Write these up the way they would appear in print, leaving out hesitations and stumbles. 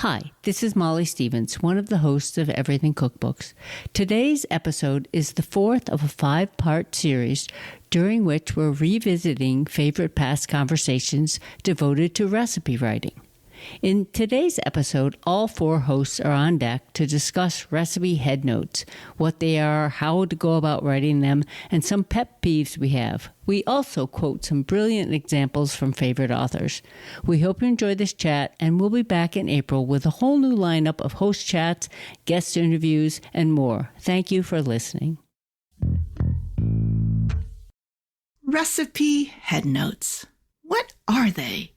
Hi, this is Molly Stevens, one of the hosts of Everything Cookbooks. Today's episode is the fourth of a 5-part series during which we're revisiting favorite past conversations devoted to recipe writing. In today's episode, all 4 hosts are on deck to discuss recipe headnotes, what they are, how to go about writing them, and some pet peeves we have. We also quote some brilliant examples from favorite authors. We hope you enjoy this chat, and we'll be back in April with a whole new lineup of host chats, guest interviews, and more. Thank you for listening. Recipe headnotes. What are they?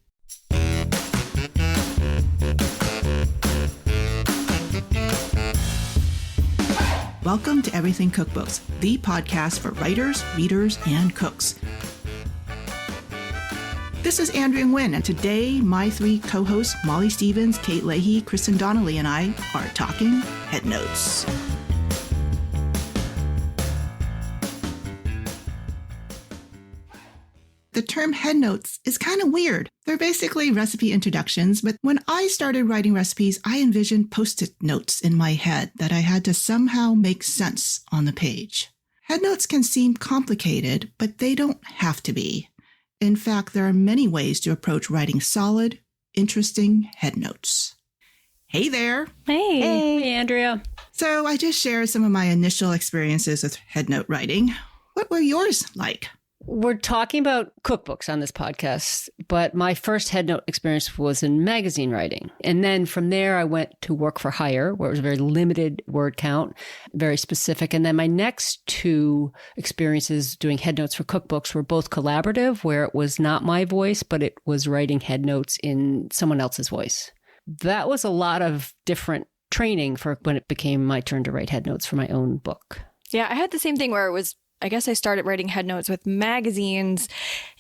Welcome to Everything Cookbooks, the podcast for writers, readers, and cooks. This is Andrea and Wynn, and today my 3 co-hosts, Molly Stevens, Kate Leahy, Kristin Donnelly, and I are talking headnotes. The term headnotes is kind of weird. They're basically recipe introductions, but when I started writing recipes, I envisioned Post-it notes in my head that I had to somehow make sense on the page. Headnotes can seem complicated, but they don't have to be. In fact, there are many ways to approach writing solid, interesting headnotes. Hey there. Hey, Andrea. So I just shared some of my initial experiences with headnote writing. What were yours like? We're talking about cookbooks on this podcast, but my first headnote experience was in magazine writing. And then from there, I went to work for hire, where it was a very limited word count, very specific. And then my next 2 experiences doing headnotes for cookbooks were both collaborative, where it was not my voice, but it was writing headnotes in someone else's voice. That was a lot of different training for when it became my turn to write headnotes for my own book. Yeah, I had the same thing where it was, I guess I started writing headnotes with magazines,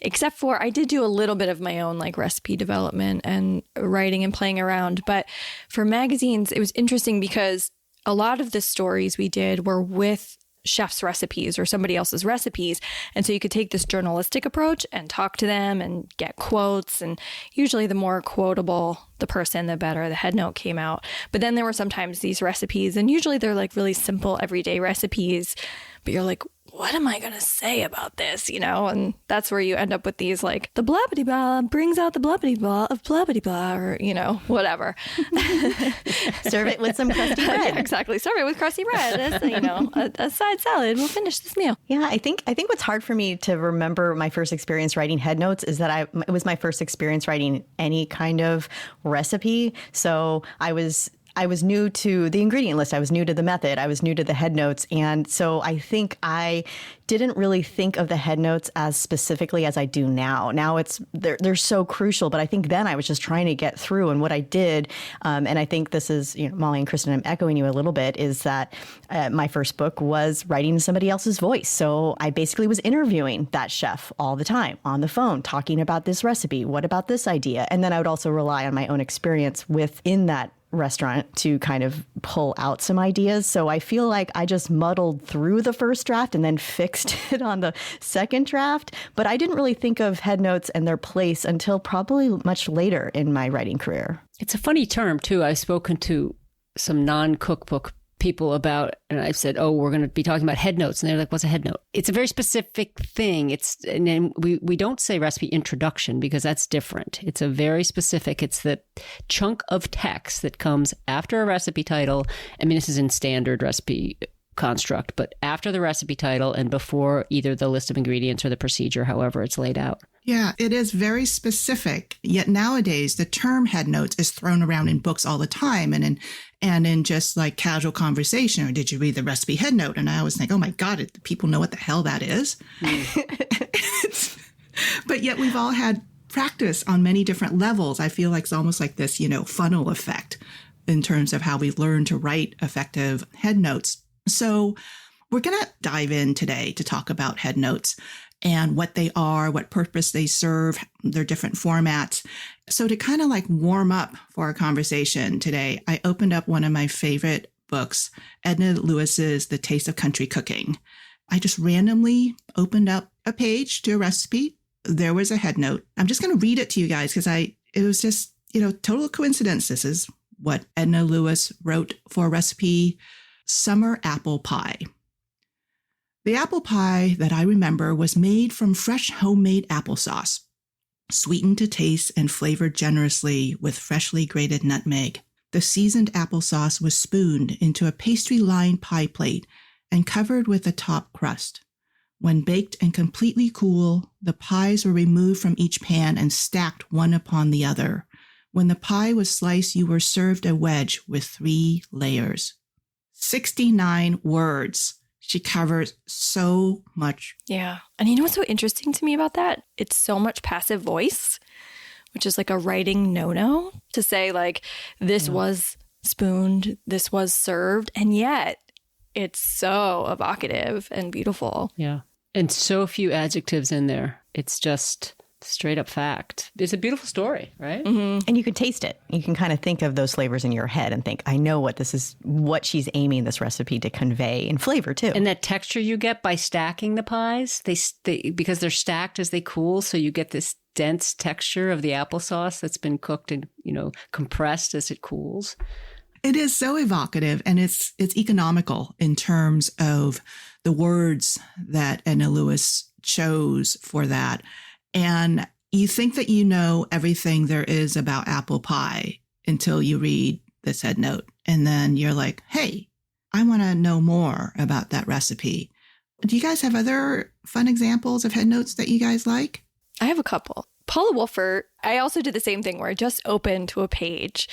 except for I did do a little bit of my own like recipe development and writing and playing around. But for magazines, it was interesting because a lot of the stories we did were with chef's recipes or somebody else's recipes. And so you could take this journalistic approach and talk to them and get quotes. And usually the more quotable the person, the better the headnote came out. But then there were sometimes these recipes, and usually they're like really simple everyday recipes, but you're like, what am I going to say about this? You know, and that's where you end up with these like the blabbity blah brings out the blabbity blah of blabbity blah, or, you know, whatever. Serve it with some crusty bread. Yeah, exactly. Serve it with crusty bread. As, you know, a side salad. We'll finish this meal. Yeah, I think what's hard for me to remember my first experience writing headnotes is that it was my first experience writing any kind of recipe. So I was new to the ingredient list. I was new to the method. I was new to the headnotes. And so I think I didn't really think of the headnotes as specifically as I do now. Now they're so crucial, but I think then I was just trying to get through. And what I did, and I think this is, you know, Molly and Kristin, I'm echoing you a little bit, is that my first book was writing in somebody else's voice. So I basically was interviewing that chef all the time on the phone, talking about this recipe. What about this idea? And then I would also rely on my own experience within that restaurant to kind of pull out some ideas. So I feel like I just muddled through the first draft and then fixed it on the second draft. But I didn't really think of headnotes and their place until probably much later in my writing career. It's a funny term, too. I've spoken to some non-cookbook people about, and I've said, oh, we're going to be talking about headnotes. And they're like, what's a headnote? It's a very specific thing. And then we don't say recipe introduction because that's different. It's a very specific, it's the chunk of text that comes after a recipe title. I mean, this is in standard recipe construct, but after the recipe title and before either the list of ingredients or the procedure, however it's laid out. Yeah, it is very specific. Yet nowadays, the term headnotes is thrown around in books all the time and in just like casual conversation. Or did you read the recipe headnote? And I always think, oh my God, people know what the hell that is. But yet we've all had practice on many different levels. I feel like it's almost like this, funnel effect in terms of how we learn to write effective headnotes. So we're going to dive in today to talk about headnotes and what they are, what purpose they serve, their different formats. So to kind of like warm up for our conversation today, I opened up one of my favorite books, Edna Lewis's The Taste of Country Cooking. I just randomly opened up a page to a recipe. There was a headnote. I'm just going to read it to you guys because it was just, total coincidence. This is what Edna Lewis wrote for a recipe, summer apple pie. The apple pie that I remember was made from fresh homemade applesauce, sweetened to taste and flavored generously with freshly grated nutmeg. The seasoned applesauce was spooned into a pastry-lined pie plate and covered with a top crust. When baked and completely cool, the pies were removed from each pan and stacked one upon the other. When the pie was sliced, you were served a wedge with 3 layers. 69 words. She covers so much. Yeah. And you know what's so interesting to me about that? It's so much passive voice, which is like a writing no-no to say like, this was spooned, this was served. And yet it's so evocative and beautiful. Yeah. And so few adjectives in there. It's just straight up fact. It's a beautiful story, right? Mm-hmm. And you can taste it. You can kind of think of those flavors in your head and think, I know what she's aiming this recipe to convey in flavor too. And that texture you get by stacking the pies, they because they're stacked as they cool, so you get this dense texture of the applesauce that's been cooked and, compressed as it cools. It is so evocative, and it's economical in terms of the words that Edna Lewis chose for that. And you think that you know everything there is about apple pie until you read this head note. And then you're like, hey, I want to know more about that recipe. Do you guys have other fun examples of head notes that you guys like? I have a couple. Paula Wolfert, I also did the same thing where I just opened to a page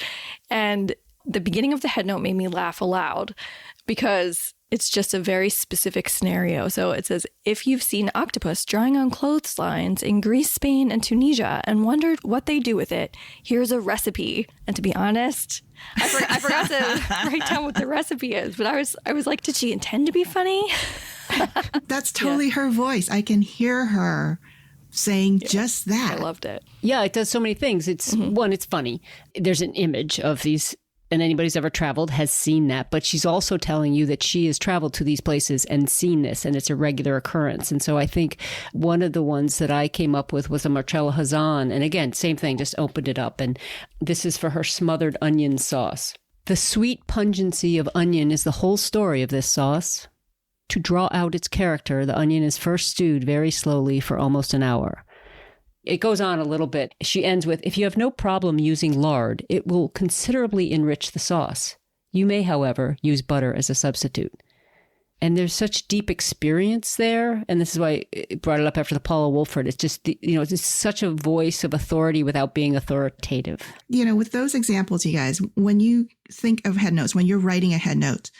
and the beginning of the head note made me laugh aloud because it's just a very specific scenario. So it says, if you've seen octopus drawing on clotheslines in Greece, Spain, and Tunisia and wondered what they do with it, here's a recipe. And to be honest, I forgot to write down what the recipe is, but I was like, did she intend to be funny? That's totally her voice. I can hear her saying just that. I loved it. Yeah, it does so many things. It's one, it's funny. There's an image of these, and anybody who's ever traveled has seen that. But she's also telling you that she has traveled to these places and seen this, and it's a regular occurrence. And so I think one of the ones that I came up with was a Marcella Hazan. And again, same thing, just opened it up. And this is for her smothered onion sauce. The sweet pungency of onion is the whole story of this sauce. To draw out its character, the onion is first stewed very slowly for almost an hour. It goes on a little bit. She ends with, if you have no problem using lard, it will considerably enrich the sauce. You may, however, use butter as a substitute. And there's such deep experience there. And this is why I brought it up after the Paula Wolfert. It's just, it's just such a voice of authority without being authoritative. With those examples, you guys, when you think of head notes, when you're writing a head note,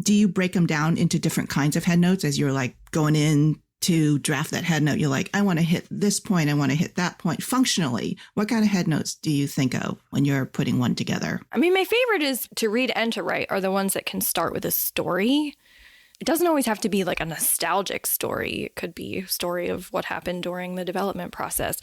do you break them down into different kinds of head notes as you're like going in to draft that head note? You're like, I want to hit this point. I want to hit that point. Functionally, what kind of head notes do you think of when you're putting one together? I mean, my favorite is to read and to write are the ones that can start with a story. It doesn't always have to be like a nostalgic story. It could be a story of what happened during the development process.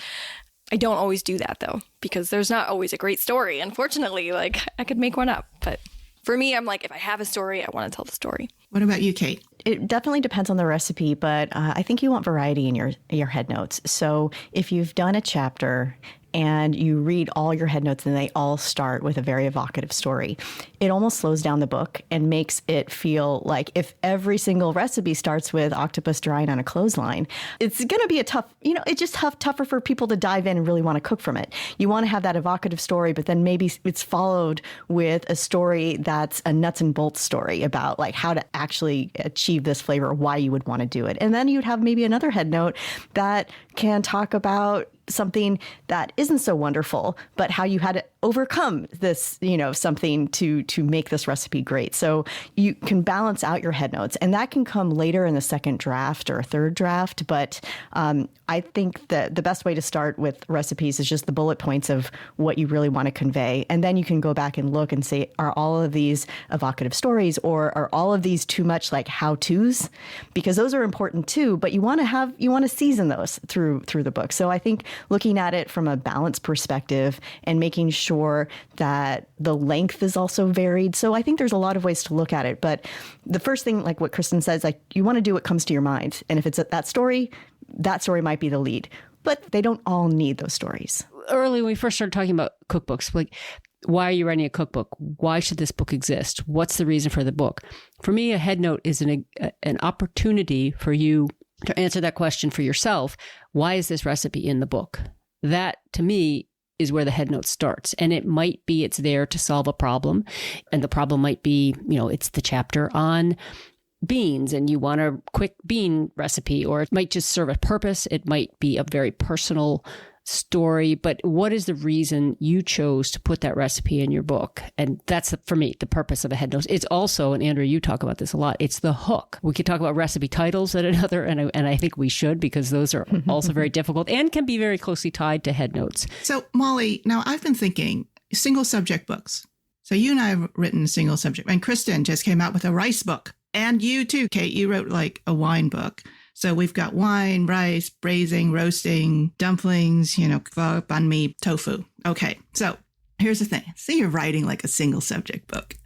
I don't always do that, though, because there's not always a great story. Unfortunately, like I could make one up, but for me, I'm like, if I have a story, I want to tell the story. What about you, Kate? It definitely depends on the recipe, but I think you want variety in your head notes. So if you've done a chapter and you read all your head notes and they all start with a very evocative story, it almost slows down the book and makes it feel like if every single recipe starts with octopus drying on a clothesline, it's going to be a tough, it's just tougher for people to dive in and really want to cook from it. You want to have that evocative story, but then maybe it's followed with a story that's a nuts and bolts story about like how to actually achieve this flavor, why you would want to do it. And then you'd have maybe another head note that can talk about something that isn't so wonderful, but how you had to overcome this, something to make this recipe great. So you can balance out your head notes, and that can come later in the second draft or a third draft. But I think that the best way to start with recipes is just the bullet points of what you really want to convey. And then you can go back and look and say, are all of these evocative stories, or are all of these too much like how-tos? Because those are important too, but you want to season those through the book. So I think looking at it from a balance perspective and making sure that the length is also varied. So I think there's a lot of ways to look at it. But the first thing, like what Kristin says, like you want to do what comes to your mind. And if it's that story might be the lead. But they don't all need those stories. Early when we first started talking about cookbooks, like Why are you writing a cookbook? Why should this book exist? What's the reason for the book? For me, a headnote is an opportunity for you to answer that question for yourself. Why is this recipe in the book? That, to me, is where the headnote starts. And it might be it's there to solve a problem. And the problem might be, it's the chapter on beans and you want a quick bean recipe, or it might just serve a purpose. It might be a very personal story, but what is the reason you chose to put that recipe in your book? And that's, for me, the purpose of a headnote. It's also, and Andrea, you talk about this a lot, it's the hook. We could talk about recipe titles at another, and I think we should, because those are also very difficult and can be very closely tied to headnotes. So Molly, now I've been thinking single subject books. So you and I have written single subject, and Kristin just came out with a rice book. And you too, Kate, you wrote like a wine book. So we've got wine, rice, braising, roasting, dumplings, pho, banh mi, tofu. Okay, so here's the thing. Say you're writing like a single subject book.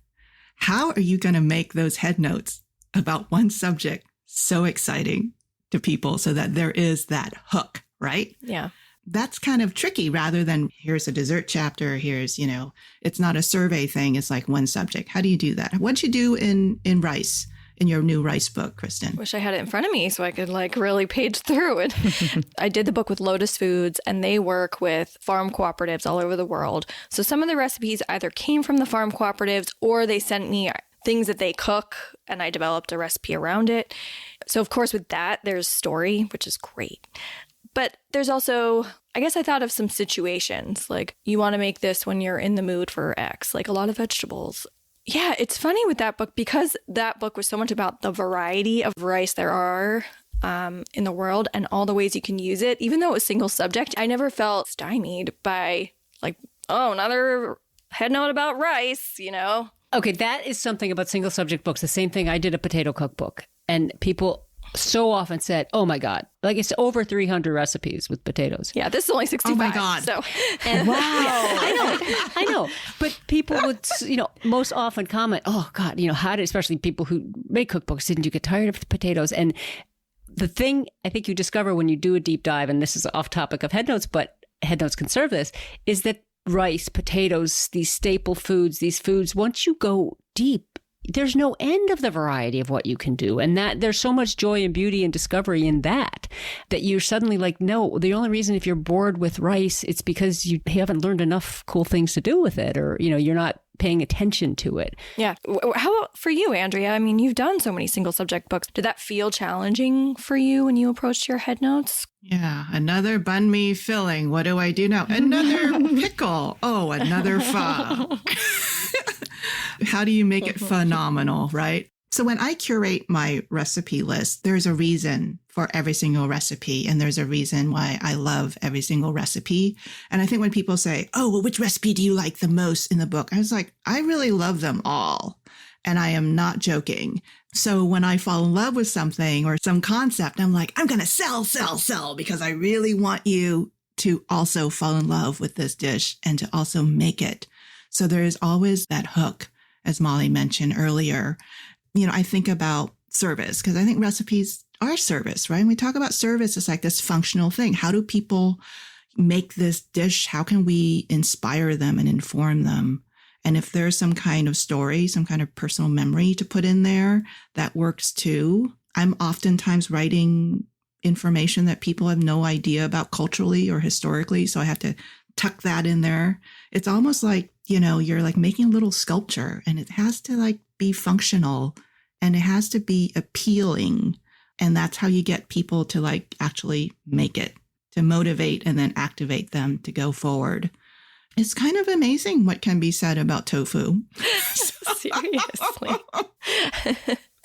How are you going to make those headnotes about one subject so exciting to people so that there is that hook, right? Yeah. That's kind of tricky, rather than here's a dessert chapter, here's, it's not a survey thing. It's like one subject. How do you do that? What'd you do in rice? In your new rice book, Kristin? Wish I had it in front of me so I could really page through it. I did the book with Lotus Foods, and they work with farm cooperatives all over the world. So some of the recipes either came from the farm cooperatives or they sent me things that they cook, and I developed a recipe around it. So of course with that, there's story, which is great. But there's also, I guess I thought of some situations, like you want to make this when you're in the mood for X, like a lot of vegetables. Yeah, it's funny with that book, because that book was so much about the variety of rice there are in the world and all the ways you can use it. Even though it was single subject, I never felt stymied by another headnote about rice, Okay, that is something about single subject books. The same thing, I did a potato cookbook, and people so often said, oh my God, like it's over 300 recipes with potatoes. Yeah, this is only 65. Oh my God. So. And, wow. I know. But people would, most often comment, oh God, how did, especially people who make cookbooks, didn't you get tired of the potatoes? And the thing I think you discover when you do a deep dive, and this is off topic of headnotes, but headnotes can serve this, is that rice, potatoes, these staple foods, these foods, once you go deep, there's no end of the variety of what you can do. And that there's so much joy and beauty and discovery in that you're suddenly like, no, the only reason if you're bored with rice, it's because you haven't learned enough cool things to do with it, or, you're not paying attention to it. Yeah. How about for you, Andrea? I mean, you've done so many single subject books. Did that feel challenging for you when you approached your headnotes? Yeah. Another banh mi filling. What do I do now? Another pickle. Oh, another pho. How do you make it phenomenal, right? So when I curate my recipe list, there's a reason for every single recipe. And there's a reason why I love every single recipe. And I think when people say, oh, well, which recipe do you like the most in the book? I was like, I really love them all. And I am not joking. So when I fall in love with something or some concept, I'm like, I'm going to sell, because I really want you to also fall in love with this dish and to also make it. So there is always that hook, as Molly mentioned earlier. I think about service, because I think recipes are service, right? And we talk about service as like this functional thing. How do people make this dish? How can we inspire them and inform them? And if there's some kind of story, some kind of personal memory to put in there, that works too. I'm oftentimes writing information that people have no idea about culturally or historically. So I have to tuck that in there. It's almost like, you're like making a little sculpture, and it has to like be functional and it has to be appealing. And that's how you get people to like actually make it, to motivate and then activate them to go forward. It's kind of amazing what can be said about tofu. Seriously.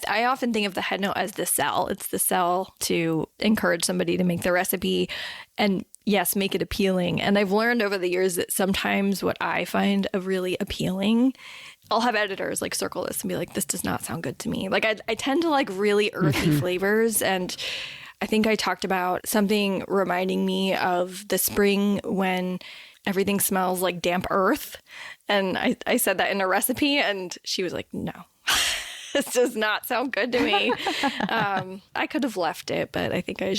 I often think of the headnote as the sell. It's the sell to encourage somebody to make the recipe and, yes, make it appealing. And I've learned over the years that sometimes what I find a really appealing, I'll have editors like circle this and be like, this does not sound good to me. Like I tend to like really earthy flavors. And I think I talked about something reminding me of the spring when everything smells like damp earth. And I said that in a recipe, and she was like, no. This does not sound good to me. I could have left it, but I think I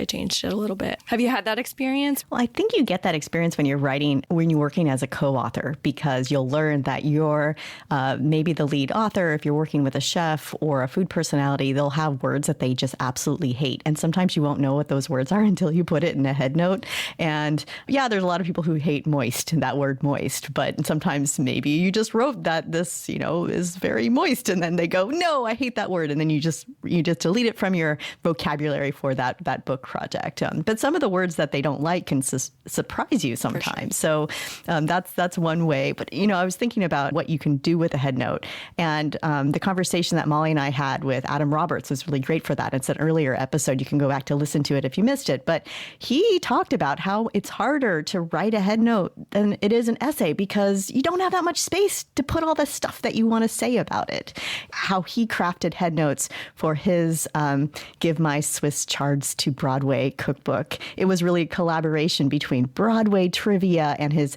changed it a little bit. Have you had that experience? Well, I think you get that experience when you're working as a co-author, because you'll learn that you're maybe the lead author. If you're working with a chef or a food personality, they'll have words that they just absolutely hate. And sometimes you won't know what those words are until you put it in a head note. And yeah, there's a lot of people who hate moist, that word moist, but sometimes maybe you just wrote that this, is very moist. And then they go, no, I hate that word. And then you just delete it from your vocabulary for that book project. But some of the words that they don't like can surprise you sometimes. Sure. So that's one way. But, I was thinking about what you can do with a head note. And the conversation that Molly and I had with Adam Roberts was really great for that. It's an earlier episode. You can go back to listen to it if you missed it. But he talked about how it's harder to write a head note than it is an essay, because you don't have that much space to put all the stuff that you want to say about it. How he crafted head notes for his Give My Swiss Chards to Broadway cookbook. It was really a collaboration between Broadway trivia and his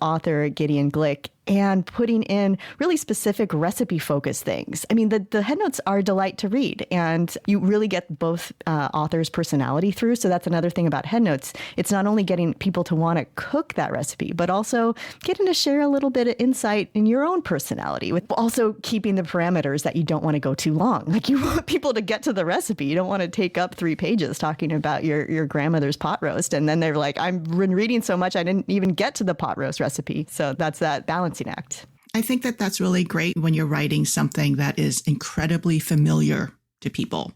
author, Gideon Glick, and putting in really specific recipe-focused things. I mean, the headnotes are a delight to read, and you really get both authors' personality through. So that's another thing about headnotes. It's not only getting people to want to cook that recipe, but also getting to share a little bit of insight in your own personality, with also keeping the parameters that you don't want to go too long. Like, you want people to get to the recipe. You don't want to take up 3 pages talking about your grandmother's pot roast. And then they're like, I've been reading so much, I didn't even get to the pot roast recipe. So that's that balance act. I think that that's really great when you're writing something that is incredibly familiar to people.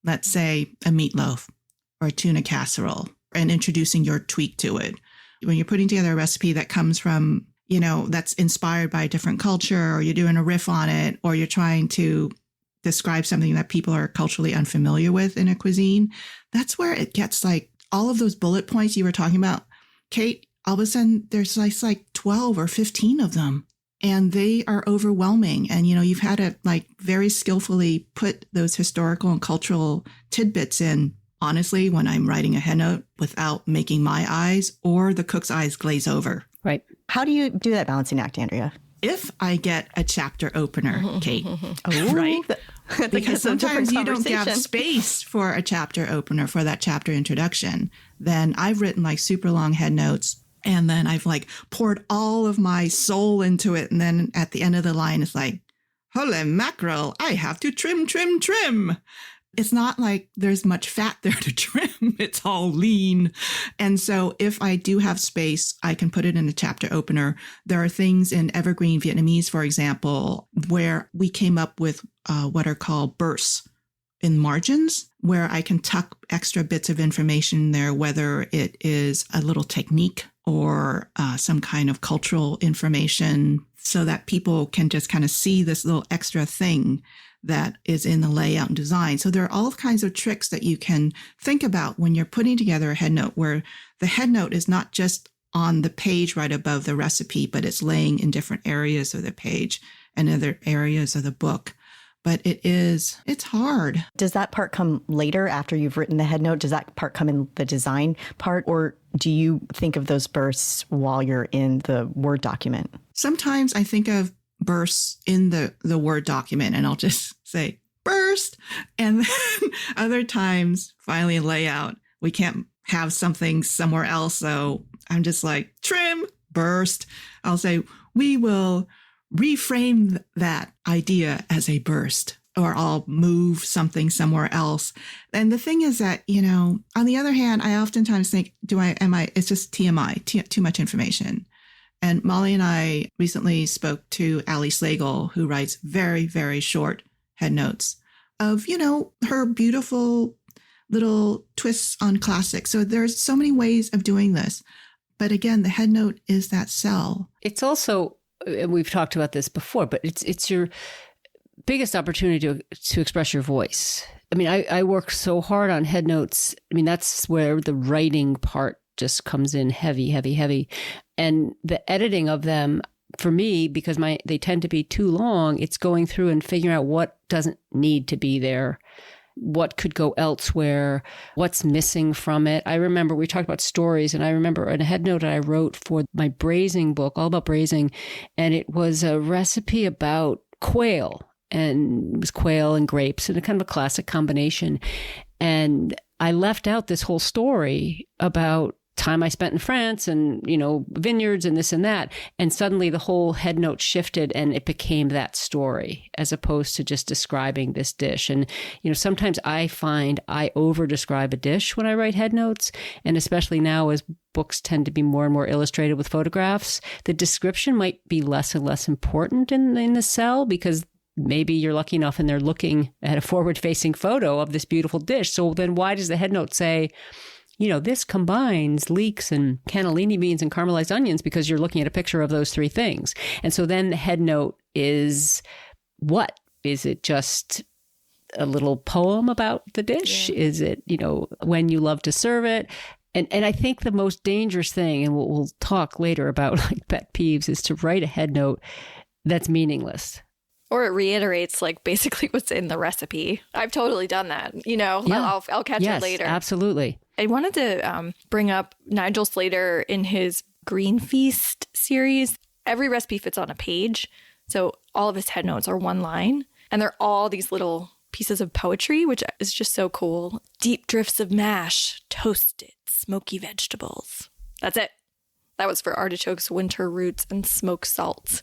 Let's say a meatloaf or a tuna casserole, and introducing your tweak to it. When you're putting together a recipe that comes from, that's inspired by a different culture, or you're doing a riff on it, or you're trying to describe something that people are culturally unfamiliar with in a cuisine, that's where it gets like all of those bullet points you were talking about, Kate. All of a sudden, there's like 12 or 15 of them, and they are overwhelming. And, you've had to like very skillfully put those historical and cultural tidbits in. Honestly, when I'm writing a headnote, without making my eyes or the cook's eyes glaze over. Right. How do you do that balancing act, Andrea? If I get a chapter opener, Kate, oh, right? Because like sometimes you don't have space for a chapter opener, for that chapter introduction. Then I've written like super long headnotes. And then I've like poured all of my soul into it. And then at the end of the line, it's like, holy mackerel, I have to trim. It's not like there's much fat there to trim. It's all lean. And so if I do have space, I can put it in a chapter opener. There are things in Evergreen Vietnamese, for example, where we came up with what are called bursts in margins, where I can tuck extra bits of information there, whether it is a little technique or some kind of cultural information, so that people can just kind of see this little extra thing that is in the layout and design. So there are all kinds of tricks that you can think about when you're putting together a headnote, where the headnote is not just on the page right above the recipe, but it's laying in different areas of the page and other areas of the book. But it's hard. Does that part come later after you've written the headnote? Does that part come in the design part? Or do you think of those bursts while you're in the Word document? Sometimes I think of bursts in the Word document, and I'll just say burst. And then other times, finally in layout, we can't have something somewhere else. So I'm just like, trim, burst. I'll say, we will reframe that idea as a burst, or I'll move something somewhere else. And the thing is that, on the other hand, I oftentimes think, it's just TMI, too much information. And Molly and I recently spoke to Allie Slagle, who writes very, very short headnotes of, her beautiful little twists on classics. So there's so many ways of doing this. But again, the headnote is that cell. It's also, and we've talked about this before, but it's your biggest opportunity to express your voice. I mean, I work so hard on headnotes. I mean, that's where the writing part just comes in heavy. And the editing of them, for me, because they tend to be too long, it's going through and figuring out what doesn't need to be there, what could go elsewhere, what's missing from it. I remember we talked about stories, and I remember a headnote that I wrote for my braising book, all about braising, and it was a recipe about quail. and it was quail and grapes, and a kind of a classic combination. And I left out this whole story about time I spent in France and, vineyards and this and that. And suddenly the whole head note shifted and it became that story as opposed to just describing this dish. And, sometimes I find I over describe a dish when I write head notes. And especially now as books tend to be more and more illustrated with photographs, the description might be less and less important in the cell because maybe you're lucky enough and they're looking at a forward-facing photo of this beautiful dish. So then why does the head note say, this combines leeks and cannellini beans and caramelized onions because you're looking at a picture of those three things. And so then the head note is what? Is it just a little poem about the dish? Yeah. Is it, when you love to serve it? And I think the most dangerous thing, and we'll talk later about like pet peeves, is to write a head note that's meaningless. Or it reiterates like basically what's in the recipe. I've totally done that. Yeah. I'll catch it later. Absolutely. I wanted to bring up Nigel Slater in his Green Feast series. Every recipe fits on a page. So all of his head notes are one line. And they're all these little pieces of poetry, which is just so cool. Deep drifts of mash, toasted, smoky vegetables. That's it. That was for artichokes, winter roots, and smoked salts.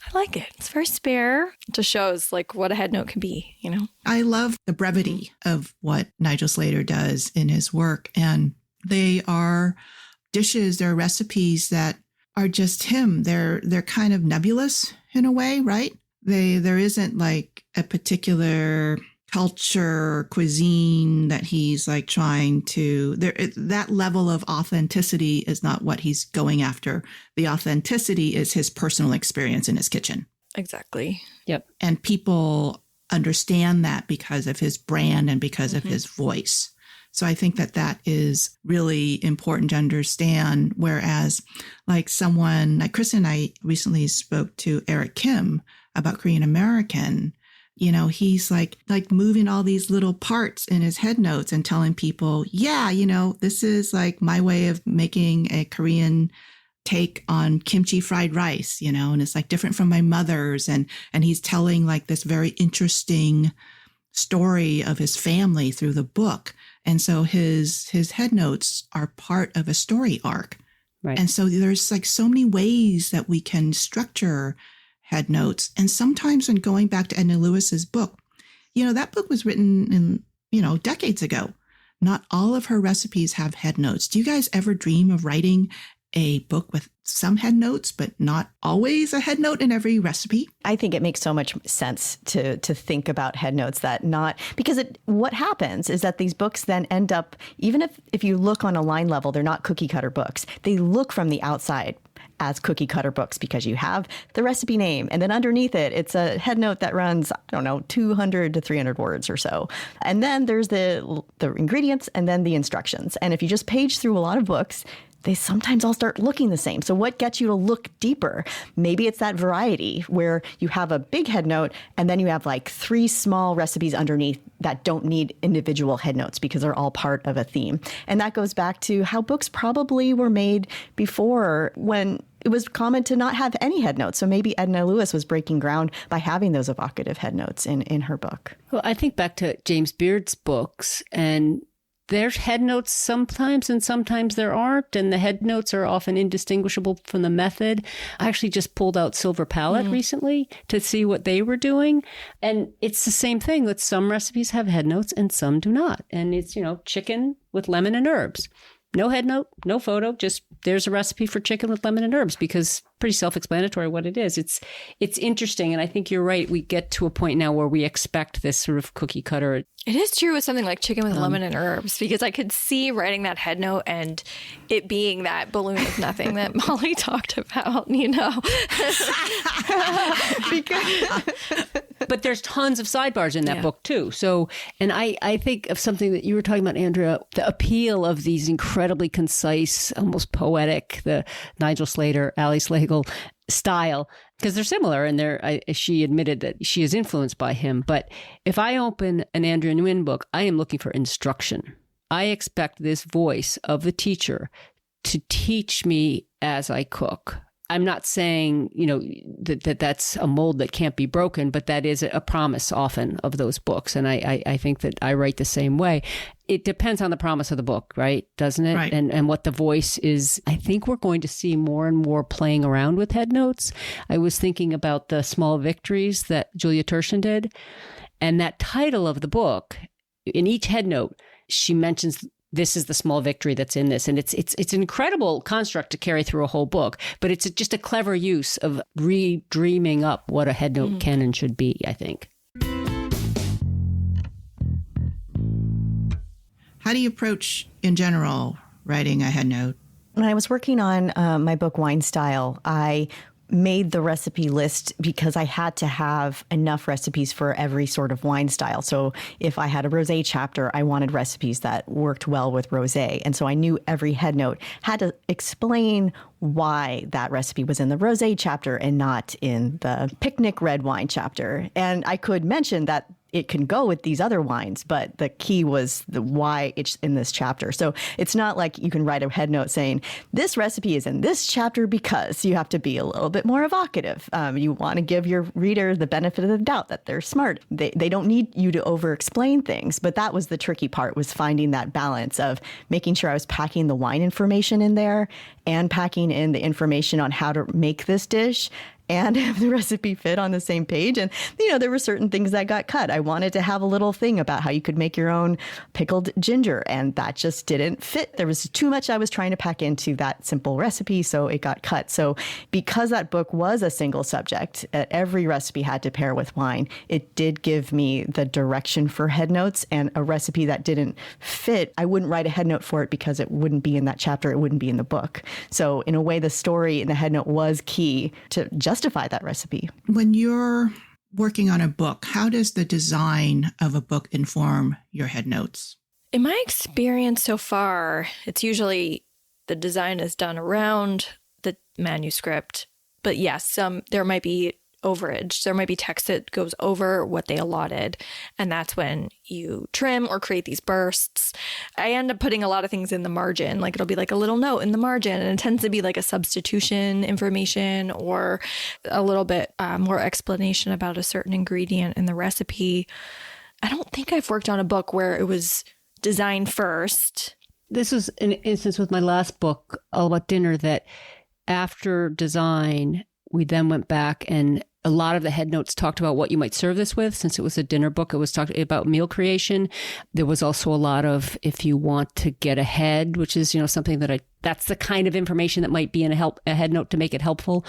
I like it. It's very spare. It just shows like what a head note can be, I love the brevity of what Nigel Slater does in his work. And they are dishes, they're recipes that are just him. They're kind of nebulous in a way, right? There isn't like a particular culture, cuisine that he's like trying to, that level of authenticity is not what he's going after. The authenticity is his personal experience in his kitchen. Exactly. Yep. And people understand that because of his brand and because of his voice. So I think that is really important to understand. Whereas like someone like Kristin and I recently spoke to Eric Kim about Korean American. He's like moving all these little parts in his head notes and telling people, this is like my way of making a Korean take on kimchi fried rice, and it's like different from my mother's. And he's telling like this very interesting story of his family through the book. And so his head notes are part of a story arc. Right. And so there's like so many ways that we can structure head notes. And sometimes when going back to Edna Lewis's book, that book was written in, decades ago. Not all of her recipes have head notes. Do you guys ever dream of writing a book with some head notes, but not always a head note in every recipe? I think it makes so much sense to think about head notes because what happens is that these books then end up, even if you look on a line level, they're not cookie cutter books. They look from the outside as cookie cutter books because you have the recipe name and then underneath it, it's a head note that runs, 200 to 300 words or so. And then there's the ingredients and then the instructions. And if you just page through a lot of books, they sometimes all start looking the same. So what gets you to look deeper? Maybe it's that variety where you have a big head note and then you have like 3 small recipes underneath that don't need individual head notes because they're all part of a theme. And that goes back to how books probably were made before when it was common to not have any head notes. So maybe Edna Lewis was breaking ground by having those evocative head notes in her book. Well, I think back to James Beard's books, and there's head notes sometimes and sometimes there aren't. And the head notes are often indistinguishable from the method. I actually just pulled out Silver Palette recently to see what they were doing. And it's the same thing that some recipes have head notes and some do not. And it's, chicken with lemon and herbs. No head note, no photo, just there's a recipe for chicken with lemon and herbs because pretty self-explanatory what it is. It's interesting. And I think you're right. We get to a point now where we expect this sort of cookie cutter. It is true with something like chicken with lemon and herbs because I could see writing that head note and it being that balloon of nothing that Molly talked about, But there's tons of sidebars in that book too. So, and I think of something that you were talking about, Andrea, the appeal of these incredibly concise, almost poetic, the Nigel Slater, Ali Slagle style, because they're similar and she admitted that she is influenced by him. But if I open an Andrea Nguyen book, I am looking for instruction. I expect this voice of the teacher to teach me as I cook. I'm not saying, that's a mold that can't be broken, but that is a promise often of those books. And I think that I write the same way. It depends on the promise of the book, right? Doesn't it? Right. And what the voice is. I think we're going to see more and more playing around with headnotes. I was thinking about the small victories that Julia Turshen did. And that title of the book, in each headnote, she mentions this is the small victory that's in this. And it's an incredible construct to carry through a whole book, but it's just a clever use of re-dreaming up what a headnote can and should be, I think. How do you approach, in general, writing a headnote? When I was working on my book Wine Style, I made the recipe list because I had to have enough recipes for every sort of wine style. So if I had a rosé chapter, I wanted recipes that worked well with rosé. And so I knew every headnote had to explain why that recipe was in the rosé chapter and not in the picnic red wine chapter. And I could mention that it can go with these other wines, but the key was the why it's in this chapter. So it's not like you can write a headnote saying, this recipe is in this chapter because. You have to be a little bit more evocative. You want to give your reader the benefit of the doubt that they're smart. They don't need you to over-explain things, but that was the tricky part, was finding that balance of making sure I was packing the wine information in there and packing in the information on how to make this dish and have the recipe fit on the same page. And, there were certain things that got cut. I wanted to have a little thing about how you could make your own pickled ginger, and that just didn't fit. There was too much I was trying to pack into that simple recipe, so it got cut. So because that book was a single subject, every recipe had to pair with wine, it did give me the direction for headnotes, and a recipe that didn't fit, I wouldn't write a headnote for it because it wouldn't be in that chapter, it wouldn't be in the book. So in a way, the story in the headnote was key to justify that recipe. When you're working on a book, how does the design of a book inform your headnotes? In my experience so far, it's usually the design is done around the manuscript. But yes, there might be overage. There might be text that goes over what they allotted. And that's when you trim or create these bursts. I end up putting a lot of things in the margin. Like it'll be like a little note in the margin, and it tends to be like a substitution information or a little bit more explanation about a certain ingredient in the recipe. I don't think I've worked on a book where it was designed first. This was an instance with my last book, All About Dinner, that after design, we then went back and a lot of the headnotes talked about what you might serve this with. Since it was a dinner book, it was talking about meal creation. There was also a lot of, if you want to get ahead, which is, something that that's the kind of information that might be in a headnote to make it helpful.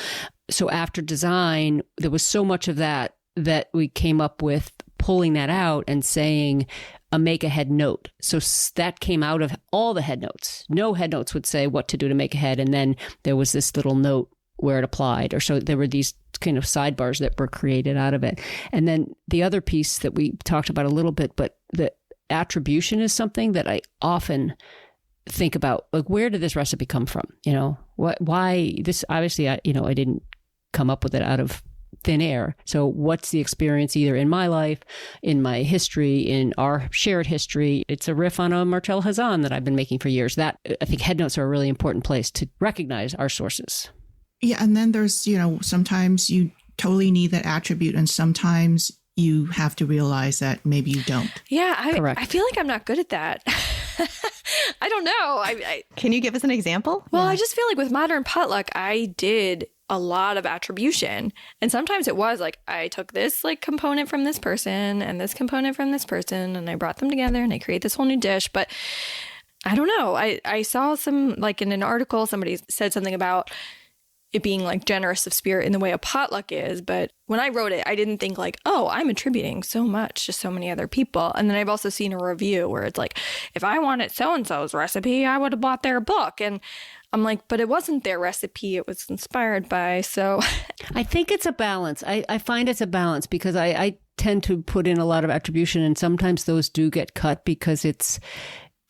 So after design, there was so much of that we came up with pulling that out and saying, make a head note. So that came out of all the headnotes. No headnotes would say what to do to make a head. And then there was this little note where it applied, or so there were these kind of sidebars that were created out of it. And then the other piece that we talked about a little bit, but the attribution is something that I often think about, like, where did this recipe come from? Why this? Obviously, I didn't come up with it out of thin air. So what's the experience either in my life, in my history, in our shared history? It's a riff on a Marcel Hazan that I've been making for years. That I think headnotes are a really important place to recognize our sources. Yeah. And then there's, sometimes you totally need that attribute, and sometimes you have to realize that maybe you don't. Yeah. Correct. I feel like I'm not good at that. I don't know. Can you give us an example? Well, I just feel like with Modern Potluck, I did a lot of attribution. And sometimes it was like, I took this like component from this person and this component from this person, and I brought them together and I create this whole new dish. But I don't know. I saw some, like in an article, somebody said something about it being like generous of spirit in the way a potluck is. But when I wrote it, I didn't think like, oh, I'm attributing so much to so many other people. And then I've also seen a review where it's like, if I wanted so-and-so's recipe, I would have bought their book. And I'm like, but it wasn't their recipe. It was inspired by. So I think it's a balance. I find it's a balance because I tend to put in a lot of attribution, and sometimes those do get cut because it's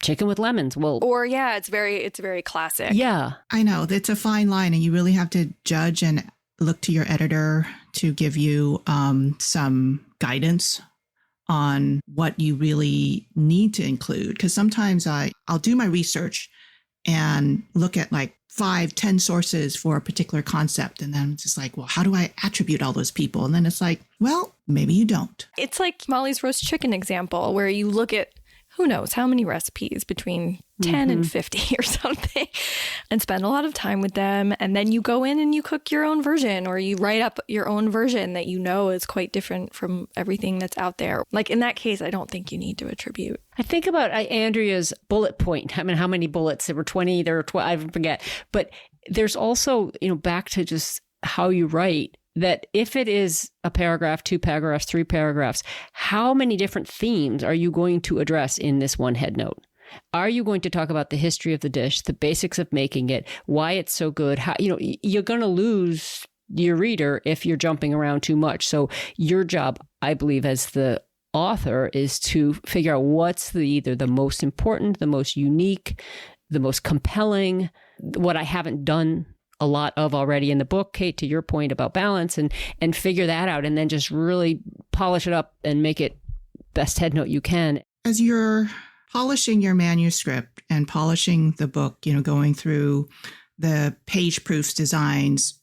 chicken with lemons. Well, or yeah, it's very classic. Yeah, I know it's a fine line, and you really have to judge and look to your editor to give you some guidance on what you really need to include. Because sometimes I'll do my research and look at like 5, 10 sources for a particular concept. And then it's just like, well, how do I attribute all those people? And then it's like, well, maybe you don't. It's like Molly's roast chicken example, where you look at who knows how many recipes between 10 and 50 or something and spend a lot of time with them. And then you go in and you cook your own version, or you write up your own version that you know is quite different from everything that's out there. Like in that case, I don't think you need to attribute. I think about Andrea's bullet point. I mean, how many bullets? There were 20, there were 12, I forget. But there's also, back to just how you write, that if it is a paragraph, 2 paragraphs, 3 paragraphs, how many different themes are you going to address in this one head note? Are you going to talk about the history of the dish, the basics of making it, why it's so good? How, you're going to lose your reader if you're jumping around too much. So your job, I believe, as the author is to figure out what's either the most important, the most unique, the most compelling, what I haven't done a lot of already in the book, Kate, to your point about balance, and figure that out, and then just really polish it up and make it best head note you can. As you're polishing your manuscript and polishing the book, going through the page proofs designs,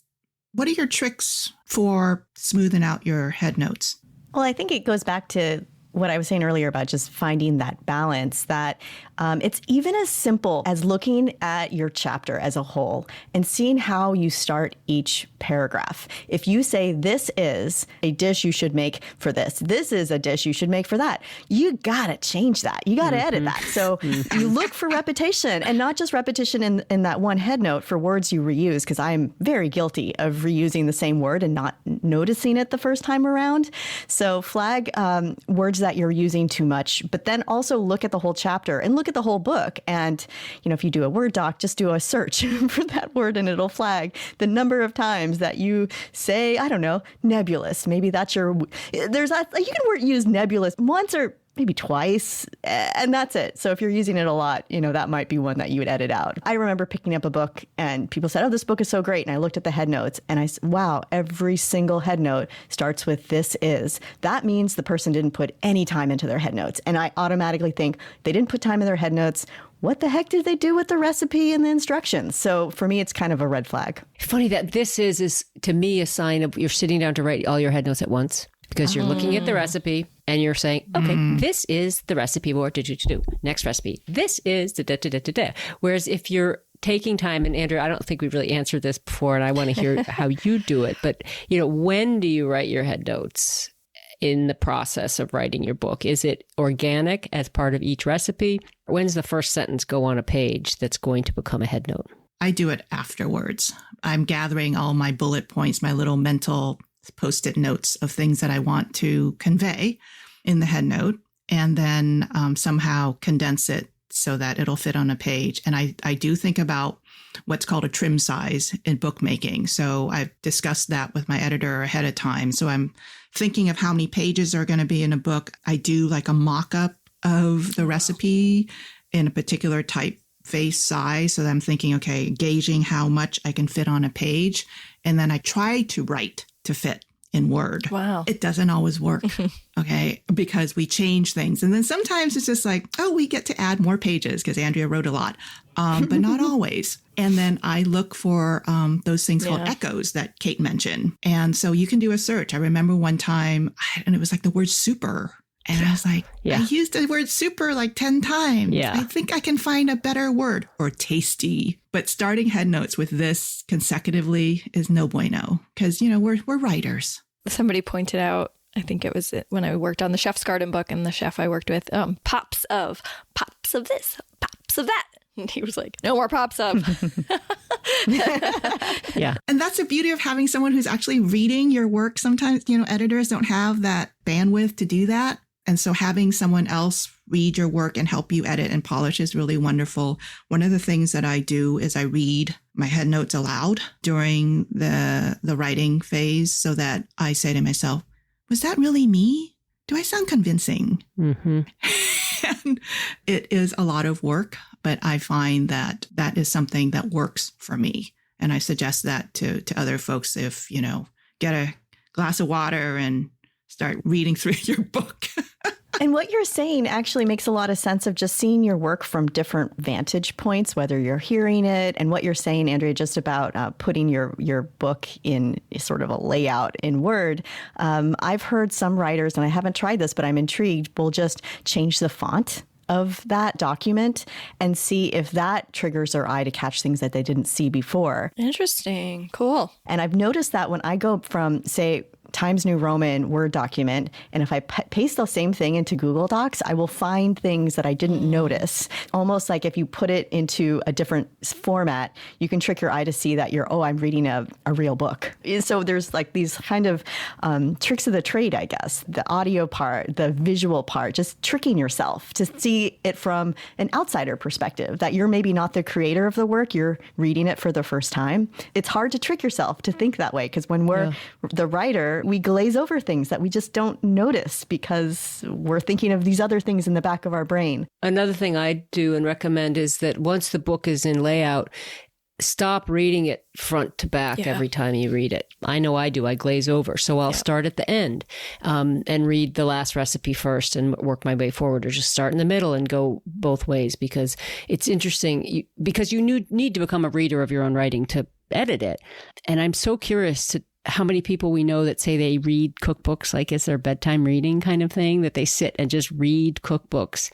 what are your tricks for smoothing out your head notes? Well, I think it goes back to what I was saying earlier about just finding that balance, that it's even as simple as looking at your chapter as a whole and seeing how you start each paragraph. If you say, this is a dish you should make for this is a dish you should make for that, you got to change that. You got to edit that. So you look for repetition, and not just repetition in that one head note for words you reuse, because I'm very guilty of reusing the same word and not noticing it the first time around. So flag words that you're using too much, but then also look at the whole chapter and look at the whole book. And, if you do a Word doc, just do a search for that word and it'll flag the number of times that you say, I don't know, nebulous. Maybe that's you can use nebulous once or maybe twice, and that's it. So if you're using it a lot, that might be one that you would edit out. I remember picking up a book and people said, oh, this book is so great. And I looked at the head notes and I said, wow, every single head note starts with this is. That means the person didn't put any time into their head notes. And I automatically think they didn't put time in their head notes. What the heck did they do with the recipe and the instructions? So for me, it's kind of a red flag. Funny that this is to me a sign of you're sitting down to write all your head notes at once. Because you're looking at the recipe and you're saying, okay, this is the recipe for do. Next recipe. This is da. Whereas if you're taking time, and Andrea, I don't think we've really answered this before, and I want to hear how you do it. But, when do you write your head notes in the process of writing your book? Is it organic as part of each recipe? Or when's the first sentence go on a page that's going to become a head note? I do it afterwards. I'm gathering all my bullet points, my little mental Post-it notes of things that I want to convey in the head note, and then somehow condense it so that it'll fit on a page. And I do think about what's called a trim size in bookmaking. So I've discussed that with my editor ahead of time. So I'm thinking of how many pages are going to be in a book. I do like a mock-up of the recipe in a particular typeface size. So that I'm thinking, okay, gauging how much I can fit on a page. And then I try to write to fit in Word. Wow. It doesn't always work, okay, because we change things. And then sometimes it's just like, oh, we get to add more pages because Andrea wrote a lot, but not always. And then I look for those things called echoes that Kate mentioned. And so you can do a search. I remember one time, and it was like the word super. And I was like, I used the word super like 10 times. Yeah. I think I can find a better word, or tasty. But starting head notes with this consecutively is no bueno, because, we're writers. Somebody pointed out, I think it was when I worked on the Chef's Garden book, and the chef I worked with, pops of this, pops of that. And he was like, no more pops of. Yeah. And that's the beauty of having someone who's actually reading your work. Sometimes, editors don't have that bandwidth to do that. And so having someone else read your work and help you edit and polish is really wonderful. One of the things that I do is I read my head notes aloud during the writing phase, so that I say to myself, was that really me? Do I sound convincing? Mm-hmm. And it is a lot of work, but I find that is something that works for me. And I suggest that to other folks. If, get a glass of water and start reading through your book. And what you're saying actually makes a lot of sense of just seeing your work from different vantage points, whether you're hearing it, and what you're saying, Andrea, just about putting your book in sort of a layout in Word. I've heard some writers, and I haven't tried this, but I'm intrigued, will just change the font of that document and see if that triggers their eye to catch things that they didn't see before. Interesting. Cool. And I've noticed that when I go from, say, Times New Roman Word document, and if I paste the same thing into Google Docs, I will find things that I didn't notice. Almost like if you put it into a different format, you can trick your eye to see that I'm reading a real book. So there's like these kind of tricks of the trade, I guess. The audio part, the visual part, just tricking yourself to see it from an outsider perspective, that you're maybe not the creator of the work, you're reading it for the first time. It's hard to trick yourself to think that way, because when we're the writer, we glaze over things that we just don't notice because we're thinking of these other things in the back of our brain. Another thing I do and recommend is that once the book is in layout, stop reading it front to back every time you read it. I know I do. I glaze over. So I'll start at the end and read the last recipe first and work my way forward, or just start in the middle and go both ways, because it's interesting because you need to become a reader of your own writing to edit it. And I'm so curious to how many people we know that say they read cookbooks like it's their bedtime reading kind of thing, that they sit and just read cookbooks.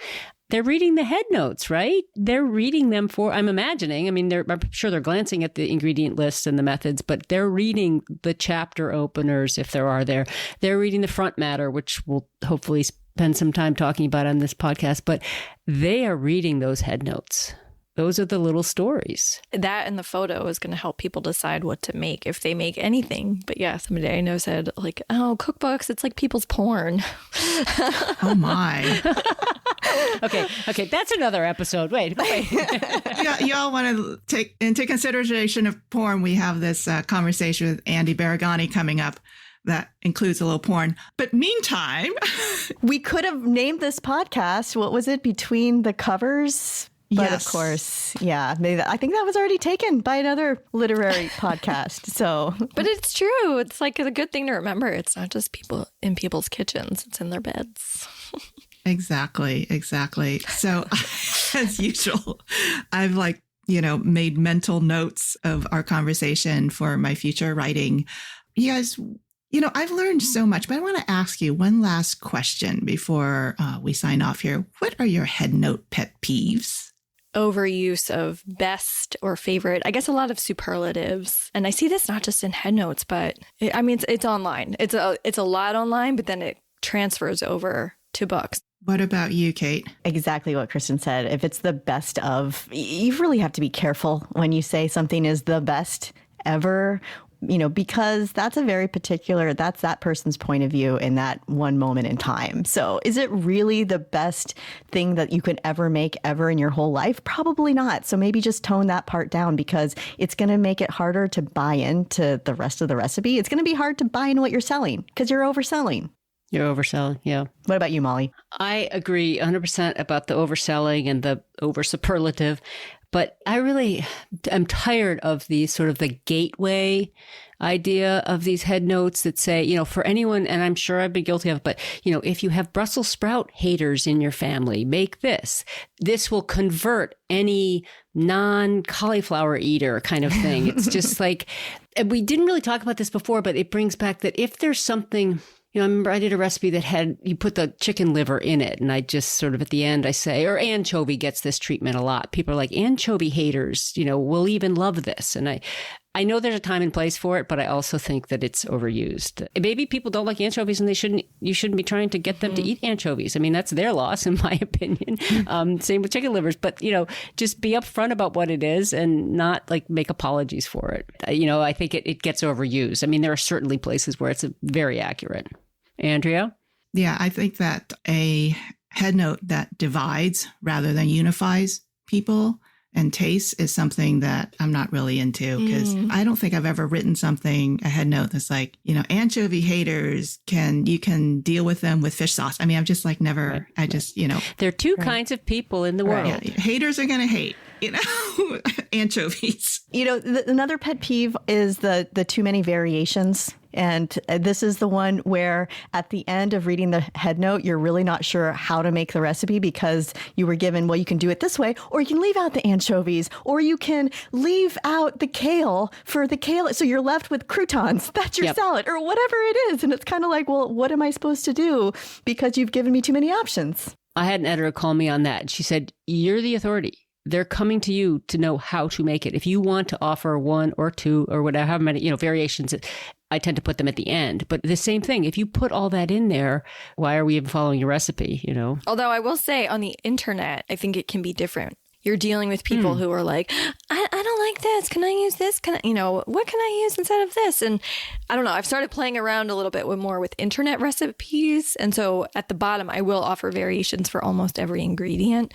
They're reading the headnotes, right? They're reading them I'm imagining, I'm sure they're glancing at the ingredient lists and the methods, but they're reading the chapter openers, if there are there. They're reading the front matter, which we'll hopefully spend some time talking about on this podcast, but they are reading those headnotes. Those are the little stories. That and the photo is going to help people decide what to make, if they make anything. But yeah, somebody I know said like, oh, cookbooks, it's like people's porn. Oh my. Okay. That's another episode. Wait. Y'all want to take into consideration of porn. We have this conversation with Andy Baragani coming up that includes a little porn. But meantime, we could have named this podcast, what was it, Between the Covers? But of course, I think that was already taken by another literary podcast. So, but it's true. It's like a good thing to remember. It's not just people in people's kitchens. It's in their beds. Exactly. So as usual, I've made mental notes of our conversation for my future writing. You guys, I've learned so much, but I want to ask you one last question before we sign off here. What are your headnote pet peeves? Overuse of best or favorite. I guess a lot of superlatives. And I see this not just in headnotes, but it's online. It's a lot online, but then it transfers over to books. What about you, Kate? Exactly what Kristin said. If it's the best of, you really have to be careful when you say something is the best ever, because that's that's that person's point of view in that one moment in time. So is it really the best thing that you could ever make ever in your whole life? Probably not. So maybe just tone that part down, because it's going to make it harder to buy into the rest of the recipe. It's going to be hard to buy into what you're selling because you're overselling. You're overselling, yeah. What about you, Molly? I agree 100% about the overselling and the over superlative. But I really am tired of the sort of the gateway idea of these headnotes that say, for anyone, and I'm sure I've been guilty of it, but, if you have Brussels sprout haters in your family, make this. This will convert any non-cauliflower eater kind of thing. It's just like, we didn't really talk about this before, but it brings back that if there's something... I remember I did a recipe that you put the chicken liver in it. And I just sort of at the end, I say, or anchovy gets this treatment a lot. People are like, anchovy haters, will even love this. And I know there's a time and place for it, but I also think that it's overused. Maybe people don't like anchovies and you shouldn't be trying to get them to eat anchovies. That's their loss, in my opinion. Same with chicken livers, but, just be upfront about what it is and not make apologies for it. I think it gets overused. There are certainly places where it's very accurate. Andrea? Yeah, I think that a headnote that divides rather than unifies people and tastes is something that I'm not really into, because I don't think I've ever written a headnote that's like, anchovy haters you can deal with them with fish sauce. I'm just never, there are two kinds of people in the world. Yeah, haters are going to hate. anchovies. Another pet peeve is the too many variations. And this is the one where at the end of reading the head note, you're really not sure how to make the recipe because you were given, well, you can do it this way, or you can leave out the anchovies, or you can leave out the kale for the kale. So you're left with croutons. That's your salad or whatever it is. And it's kind of like, well, what am I supposed to do? Because you've given me too many options. I had an editor call me on that. She said, you're the authority. They're coming to you to know how to make it. If you want to offer one or two or whatever, however many, variations, I tend to put them at the end. But the same thing, if you put all that in there, why are we even following your recipe, Although I will say on the internet, I think it can be different. You're dealing with people who are like, I don't like this. Can I use this? What can I use instead of this? And I don't know. I've started playing around a little bit more with internet recipes. And so at the bottom, I will offer variations for almost every ingredient.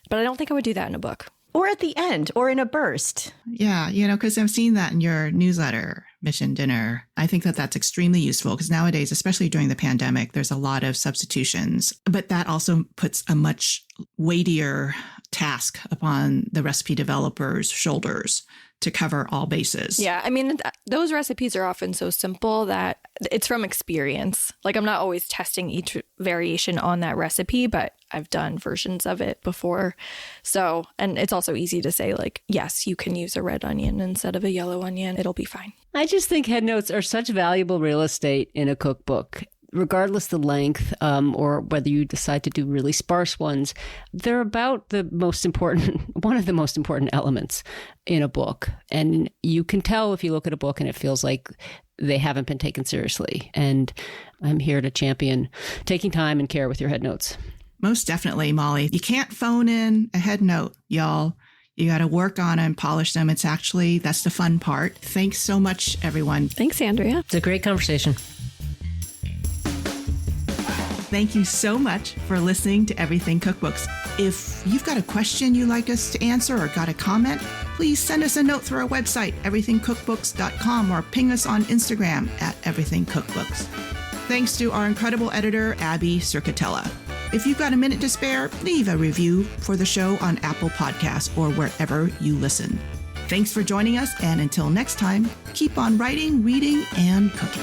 But I don't think I would do that in a book. Or at the end, or in a burst. Yeah, because I've seen that in your newsletter, Mission Dinner. I think that that's extremely useful because nowadays, especially during the pandemic, there's a lot of substitutions. But that also puts a much weightier task upon the recipe developer's shoulders to cover all bases. Yeah, I mean, those recipes are often so simple that it's from experience. Like I'm not always testing each variation on that recipe, but I've done versions of it before. So, and it's also easy to say like, yes, you can use a red onion instead of a yellow onion. It'll be fine. I just think headnotes are such valuable real estate in a cookbook. Regardless the length or whether you decide to do really sparse ones, they're about one of the most important elements in a book. And you can tell if you look at a book and it feels like they haven't been taken seriously. And I'm here to champion taking time and care with your headnotes. Most definitely, Molly. You can't phone in a headnote, y'all. You got to work on them, polish them. That's the fun part. Thanks so much, everyone. Thanks, Andrea. It's a great conversation. Thank you so much for listening to Everything Cookbooks. If you've got a question you'd like us to answer or got a comment, please send us a note through our website, everythingcookbooks.com, or ping us on Instagram at everythingcookbooks. Thanks to our incredible editor, Abby Circatella. If you've got a minute to spare, leave a review for the show on Apple Podcasts or wherever you listen. Thanks for joining us, and until next time, keep on writing, reading, and cooking.